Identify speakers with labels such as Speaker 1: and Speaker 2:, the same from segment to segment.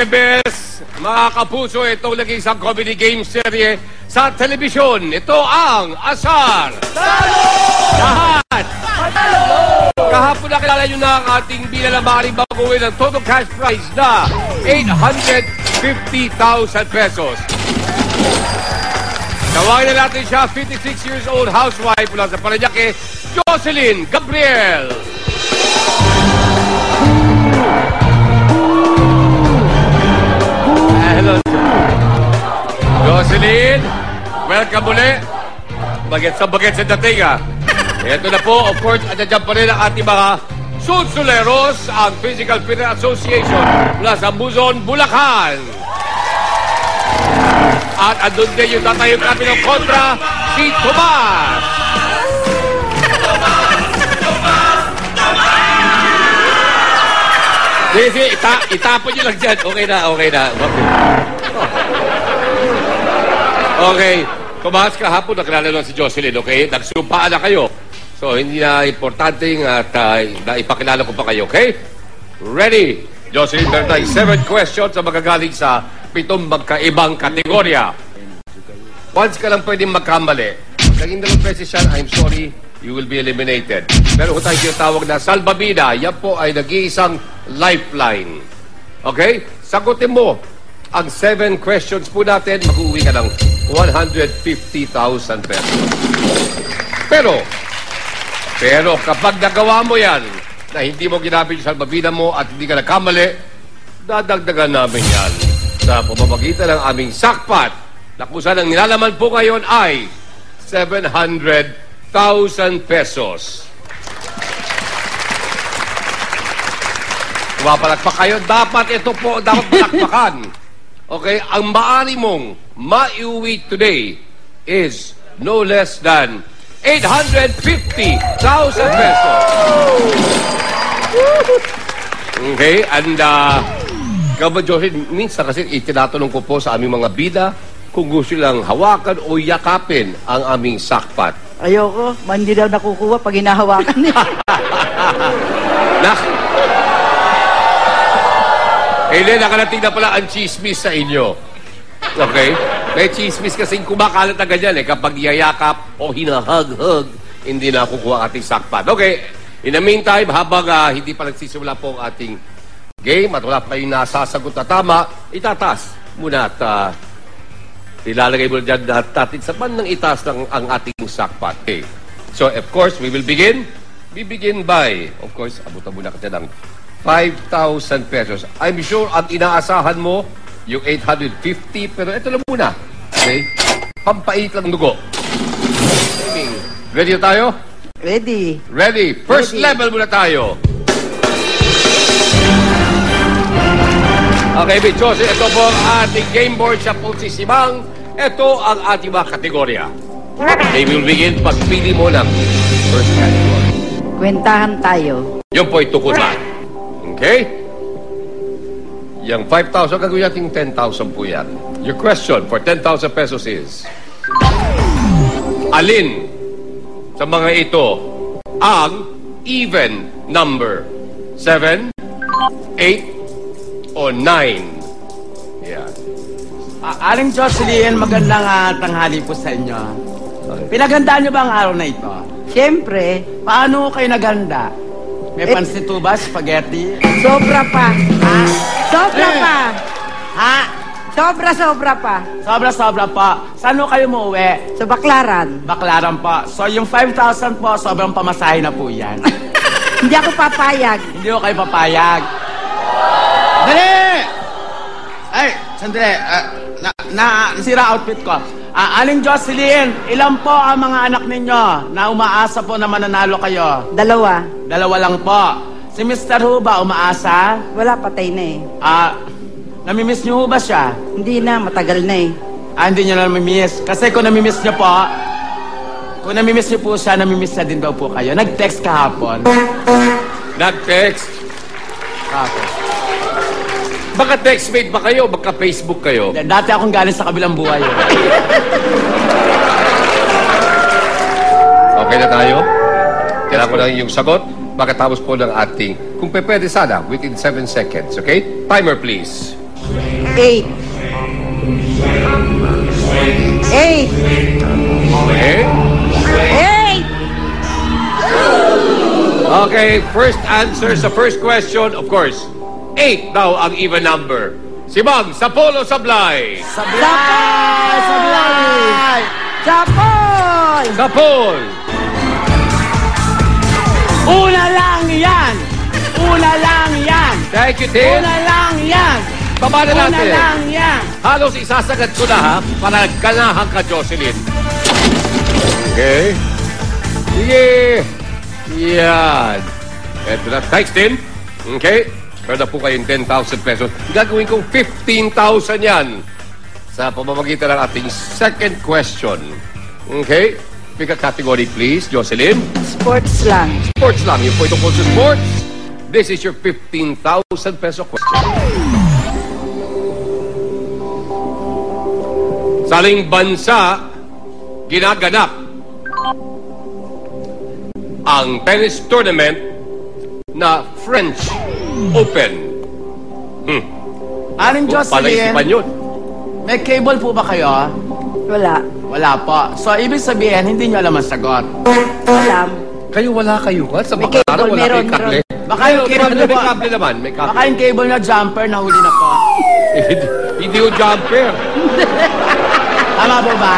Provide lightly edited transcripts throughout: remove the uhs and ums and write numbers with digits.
Speaker 1: Huwebes, mga kapuso, itong naging isang comedy game serye sa telebisyon. Ito ang Asar! Talo! Lahat! Talo! Kahapon nakilala nyo na ang ating binalamaring baguhin ng total cash prize na 850,000 pesos. Tawagin na natin siya, 56 years old housewife mula sa Parañaque, Jocelyn Gabriel. Hello. Jocelyn, welcome muli. Bagets sa dating, ha. Ito na po, of course, andyan pa rin ang ating mga Sulsuleros, ang Physical Fitness Association mula sa Muzon, Bulacan. At andun din yung tatayong natin ng kontra, si Tomas. Sige, itapon nyo lang dyan. Okay na. Okay. Tomas, kahapon nakilala lang si Jocelyn, okay? Nagsumpaan na kayo. So, hindi na importante at naipakilala ko pa kayo, okay? Ready? Jocelyn, meron tayong 7 questions na magagaling sa 7 magkaibang kategorya. Once ka lang pwedeng magkamali, naging dalawang beses yan, I'm sorry, you will be eliminated. Pero kung tayo tinatawag na salbabida, yan po ay nag-iisang lifeline. Okay? Sagutin mo ang 7 questions po natin, mag-uwi ka ng 150,000 pesos. Pero kapag nagawa mo yan, na hindi mo ginamit yung salbabida mo at hindi ka nagkamali, dadagdagan namin yan sa pamamagitan ng aming sackpot na kung saan ang nilalaman po ngayon ay 700,000 pesos. Pumapalakpak kayo. Dapat palakpakan. Okay? Ang maaari mong maiuwi today is no less than 850,000 pesos. Okay? And, Jocelyn, minsan kasi itinatanong ko po sa aming mga bida kung gusto lang hawakan o yakapin ang aming sackpot.
Speaker 2: Ayoko. Hindi daw nakukuha pag hinahawakan niya.
Speaker 1: Nakarating na pala ang chismis sa inyo. Okay? May chismis kasing kumakalat na ganyan kapag yayakap o hinahag-hag, hindi na kukuha ating sackpot. Okay. In the meantime, habang hindi pa nagsisimula po ang ating game at wala pa kayong nasasagot na tama, itataas muna at ilalagay mo dyan natin sa bandang itaas ng ang ating sackpot. Okay. So, of course, we will begin. We begin by, of course, abutan muna ka dyan ng 5,000 pesos. I'm sure ang inaasahan mo yung 850, pero ito lang muna. Okay? Pampait lang dugo. Ready na tayo?
Speaker 2: Ready.
Speaker 1: First level muna tayo. Okay, Bichos, ito po ang ating game board sa Pulsisimang. Ito ang ating mga kategorya. They will begin pagpili mo ng first category.
Speaker 2: Kwentahan tayo.
Speaker 1: Yun po itukod na. Okay? Yung 5,000, gagawin natin 10,000 po yan. Your question for 10,000 pesos is, alin sa mga ito ang even number? 7, 8, o 9? Yan.
Speaker 3: Aling Jocelyn, magandang tanghali po sa inyo. Pinagandaan niyo ba ang araw na ito?
Speaker 2: Siyempre.
Speaker 3: Paano kayo naganda? May pansituba, spaghetti?
Speaker 2: Sobra pa. Ha? Sobra pa.
Speaker 3: Ha?
Speaker 2: Sobra pa.
Speaker 3: Sobra pa. Saan kayo muuwi?
Speaker 2: Sa Baklaran.
Speaker 3: Baklaran pa. So yung 5,000 po, sobrang pamasahe na po yan.
Speaker 2: Hindi ako papayag.
Speaker 3: Hindi ko kayo papayag. Dali! Ay, sandali. Nasira outfit ko. Aling Jocelyn, ilan po ang mga anak ninyo na umaasa po na mananalo kayo?
Speaker 2: 2.
Speaker 3: 2 lang po. Si Mr. Hu ba umaasa?
Speaker 2: Wala, patay na eh.
Speaker 3: Namimiss niyo ba siya?
Speaker 2: Hindi na, matagal na eh.
Speaker 3: Hindi niyo na namimiss. Kasi kung namimiss niyo po, siya, namimiss na din daw po kayo. Nag-text kahapon.
Speaker 1: Nag-text?
Speaker 3: Kahapon.
Speaker 1: Baka textmate ba kayo? Baka Facebook kayo?
Speaker 3: Dati akong galing sa kabilang buhay.
Speaker 1: Okay na tayo? Kailangan ko lang yung sagot. Pagkatapos po ng ating, kung pwede sana, within 7 seconds, okay? Timer, please.
Speaker 2: 8. 8.
Speaker 1: Okay?
Speaker 2: 8.
Speaker 1: Okay, first answer sa first question, of course, 8 daw ang even number. Si Mang, sapol o sablay?
Speaker 3: Sablay! Sablay!
Speaker 2: Sapol!
Speaker 1: Sapol!
Speaker 3: Una lang yan! Una lang yan!
Speaker 1: Thank you, Tim.
Speaker 3: Una lang yan!
Speaker 1: Baba na
Speaker 3: Una
Speaker 1: natin.
Speaker 3: lang yan!
Speaker 1: Halos isasagad ko na, ha? Para ganahan ka, Jocelyn. Okay. Sige. Yan. Eto na. Thanks, Tim. Okay. Pero na po kayong 10,000 pesos. Gagawin kong 15,000 yan sa pamamagitan ng ating second question. Okay? Pick a category, please, Jocelyn.
Speaker 2: Sports lang.
Speaker 1: Sports lang. Yung po ito po sa sports. This is your 15,000 peso question. Saling bansa, ginaganap ang tennis tournament na French Open.
Speaker 3: Aling Jocelyn,
Speaker 1: Palaisipan yun.
Speaker 3: may cable po ba kayo?
Speaker 2: Wala.
Speaker 3: Wala po. So, ibig sabihin, hindi nyo alam ang sagot.
Speaker 2: Alam.
Speaker 1: Kayo wala kayo ka? Sa
Speaker 2: May
Speaker 1: Baclaran
Speaker 2: cable,
Speaker 1: wala
Speaker 2: meron,
Speaker 1: kayong kable.
Speaker 3: Baka yung cable
Speaker 1: May
Speaker 3: po.
Speaker 1: kable naman. May
Speaker 3: Baka
Speaker 1: kable.
Speaker 3: yung cable na jumper, nahuli na po.
Speaker 1: Hindi yung jumper.
Speaker 3: Tama po ba?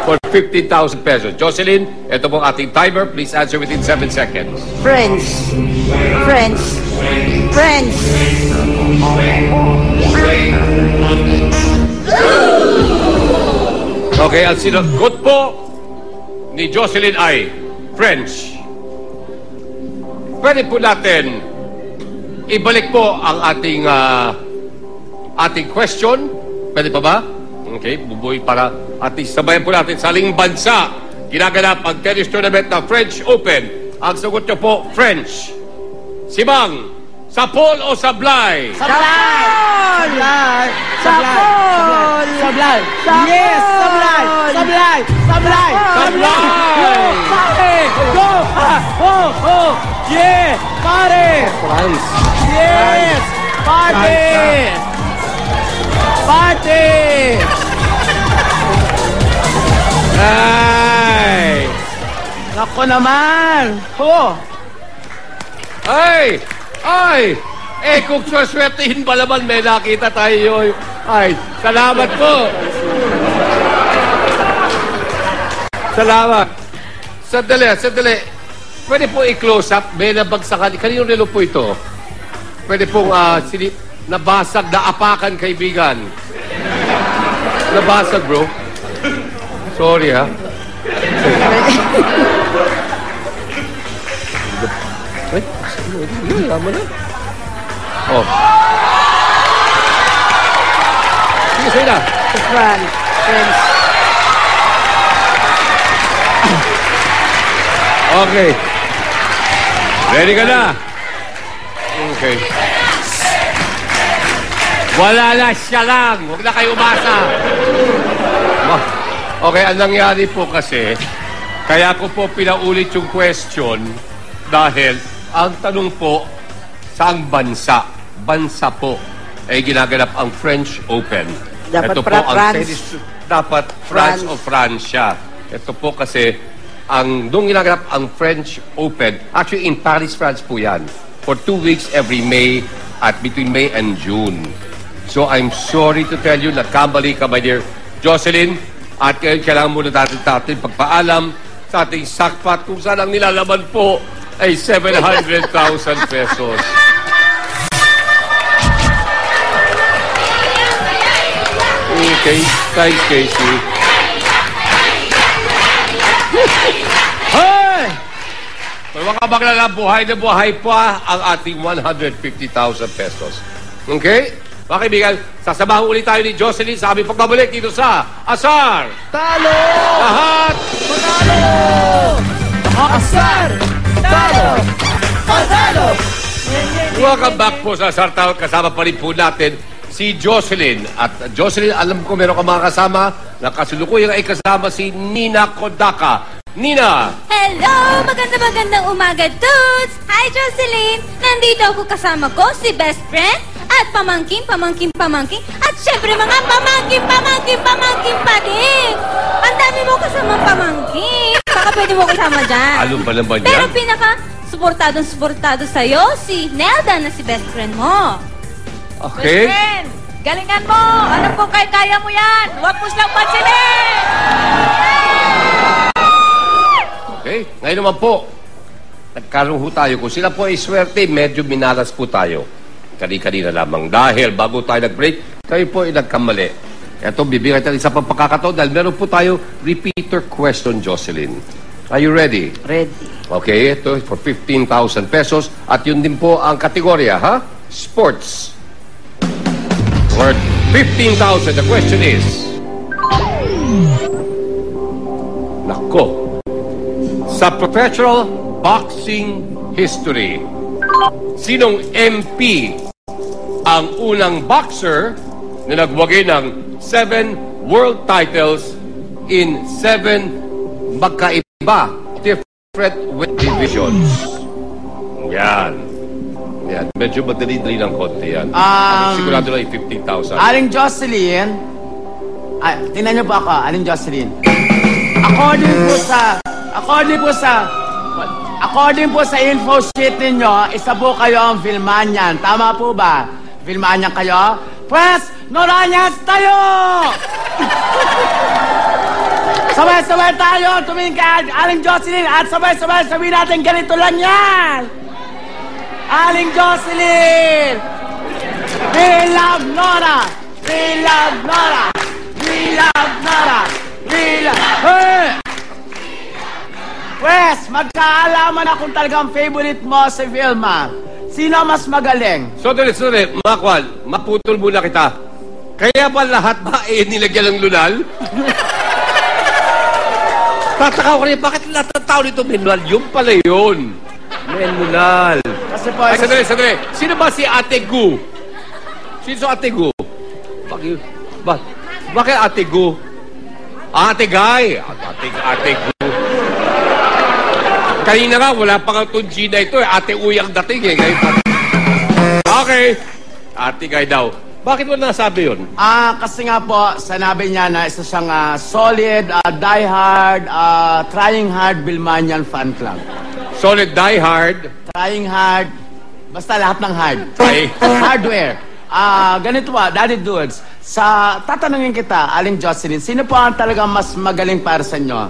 Speaker 1: For 15,000 pesos. Jocelyn, ito pong ating timer. Please answer within 7 seconds.
Speaker 2: Friends. Friends. Friends.
Speaker 1: Okay, ang sinagot po ni Jocelyn ay French. Pwede po natin ibalik po ang ating question. Pwede pa ba? Okay, bubuhay para ating sabayan po natin. Saling bansa, ginaganap ang tennis tournament na French Open. Ang sagot niyo po, French. Simang, sapol o sablay?
Speaker 3: Sablay! Sablay!
Speaker 2: Sapol!
Speaker 3: Sablay!
Speaker 2: Sapol!
Speaker 3: Yes! Sablay! Sablay! Sablay!
Speaker 1: Sablay!
Speaker 3: Pare! Go! Oh! Oh! Yeah! Pare!
Speaker 1: France.
Speaker 3: Yes! Party! Party!
Speaker 1: Ay!
Speaker 3: Nako naman! Oh!
Speaker 1: Ay! Ay! Eh, kung swaswertihin ba naman, may nakita tayo yun. Ay, salamat po. Salamat. Sandali, sandali. Pwede po i-close up. May nabagsakan. Kaninong relo po ito? Pwede pong nabasag, naapakan, kaibigan. Nabasag, bro. Sorry, ha? Ay, yaman na. Oh. Sige, sa'yo na.
Speaker 2: France. Friends.
Speaker 1: Okay. Ready ka na? Okay. Wala na, siya lang. Huwag na kayo umasa. Okay, ang nangyari po kasi, kaya ko po pinaulit yung question dahil ang tanong po, saang bansa? Bansa po ay ginaganap ang French Open.
Speaker 2: Dapat
Speaker 1: Ito po
Speaker 2: France.
Speaker 1: ang dapat France o Francia. Ito po kasi nung ginaganap ang French Open, actually in Paris, France po yan, for 2 weeks every May at between May and June. So I'm sorry to tell you, nagkamali ka, my dear Jocelyn, at kailangan muna natin pagpaalam sa ating sakpat kung saan ang nilalaman po ay 700,000 pesos. Okay, thanks, Casey.
Speaker 3: Hey!
Speaker 1: May mga baglala, buhay na buhay pa ang ating 150,000 pesos. Okay? Mga kaibigan, sasamahan ulit tayo ni Jocelyn sa aming pagbabalik dito sa Asar!
Speaker 3: Talo!
Speaker 1: Lahat!
Speaker 3: Panalo! Asar! Talo! Panalo!
Speaker 1: Welcome back po sa Asar Town. Kasama pa rin po natin si Jocelyn. At Jocelyn, alam ko meron ka mga kasama na kasulukuyang ay kasama si Nina Kodaka. Nina!
Speaker 4: Hello! Magandang umaga, dudes! Hi, Jocelyn! Nandito ako kasama ko, si best friend, at pamangkin, at syempre mga pamangkin pa din. Ang dami mo kasamang pamangkin. Baka pwede mo kasama dyan.
Speaker 1: Ano ba naman yan?
Speaker 4: Pero pinaka-suportado sa'yo, si Nelda na si best friend mo.
Speaker 1: Okay.
Speaker 5: Friend, galingan mo. Alam ko kaya mo yan. Huwag mo silang pansinin.
Speaker 1: Okay. Ngayon naman po, nagkaroon ho tayo. Kung sila po ay swerte, medyo minalas po tayo. Kani-kanina lamang. Dahil bago tayo nag-break, kayo po ay nagkamali. Ito, bibigyan tayo isa pang pagkakataon dahil meron po tayo repeater question, Jocelyn. Are you ready?
Speaker 2: Ready.
Speaker 1: Okay, ito for 15,000 pesos. At yun din po ang kategorya, ha? Sports. Worth 15,000. The question is... Nako. Sa professional boxing history, sinong MP ang unang boxer na nagwagi ng 7 world titles in 7 magkaiba, different weight divisions? Yan. Yan. Medyo madali-dali ng konti yan. Sigurado lang yung 15,000.
Speaker 3: Aling Jocelyn, tingnan niyo po ako, Aling Jocelyn. According po sa info sheet ninyo, isa po kayo ang Vilmanian. Tama po ba? Vilmanian kayo? Pues, Noranyas tayo! Sabay-sabay tayo, tumingin ka, Aling Jocelyn, at sabay-sabay sabihin natin ganito lang yan! Aling Jocelyn! We love Nora! We love Nora! We love Nora! We love... Hey! Wes, magkaalaman na kung talagang favorite mo si Vilma. Sino mas magaling?
Speaker 1: Sandali, Makwan, maputol muna kita. Kaya ba lahat ba nilagyan ng lunal? Tataka ko rin, bakit lahat ng tao nito menunal? Yung pala yun. Menunal.
Speaker 3: Kasi po...
Speaker 1: Ay, sandali. Sino ba si Ate Gu? Sino si Ate Gu? Bakit Ate Gu? Ate Guy. Ate Gu. Kanina nga, wala pa nga itong Gina ito eh. Ate Uy ang dating eh. Okay. Ate Guy daw. Bakit mo nasabi yun?
Speaker 3: Kasi nga po, sanabi niya na isa siyang solid, die-hard, trying hard Vilmanian fan club.
Speaker 1: Solid die hard.
Speaker 3: Trying hard, basta lahat ng hard.
Speaker 1: Ay.
Speaker 3: Hardware. Ganito ba, Daddy Dudes, tatanungin kita, Aling Jocelyn, sino po ang talagang mas magaling para sa inyo?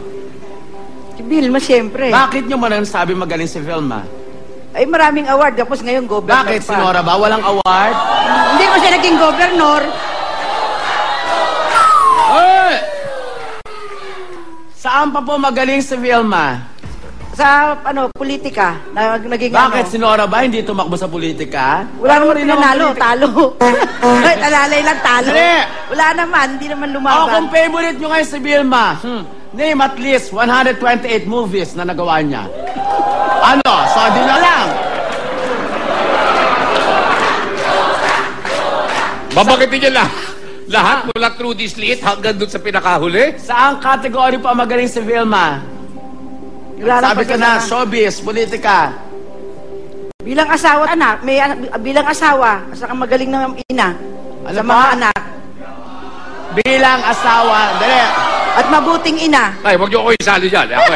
Speaker 2: Si Vilma, siyempre.
Speaker 3: Bakit nyo man sabi magaling si Vilma?
Speaker 2: Ay, maraming award. Tapos ngayon, governor
Speaker 3: Bakit,
Speaker 2: pa.
Speaker 3: si Nora ba? Walang award?
Speaker 2: Hindi ko siya naging governor.
Speaker 3: Hey! Saan pa po magaling si Vilma?
Speaker 2: Sa, politika. Naging
Speaker 3: Bakit, si Nora ba hindi tumakbo sa politika?
Speaker 2: Wala naman
Speaker 3: rin
Speaker 2: pinanalo, talo. Ay, talalay lang, talo.
Speaker 3: Hindi.
Speaker 2: Wala naman, hindi naman
Speaker 3: Kung
Speaker 2: lumaban.
Speaker 3: favorite nyo ngayon si Vilma, name at least 128 movies na nagawa niya. Ano? Sabi na lang.
Speaker 1: Babagitin niya lahat mula through this liit hanggang doon sa pinakahuli.
Speaker 3: Saang kategory pa magaling si Vilma?
Speaker 2: Wala
Speaker 3: Sabi ka na, showbiz, politika.
Speaker 2: Bilang asawa, anak, bilang asawa, asa kang magaling ng ina.
Speaker 3: Ano
Speaker 2: sa
Speaker 3: pa?
Speaker 2: mga anak.
Speaker 3: Bilang asawa, dali.
Speaker 2: At mabuting ina.
Speaker 1: Ay, huwag niyo ako isali dyan. Ako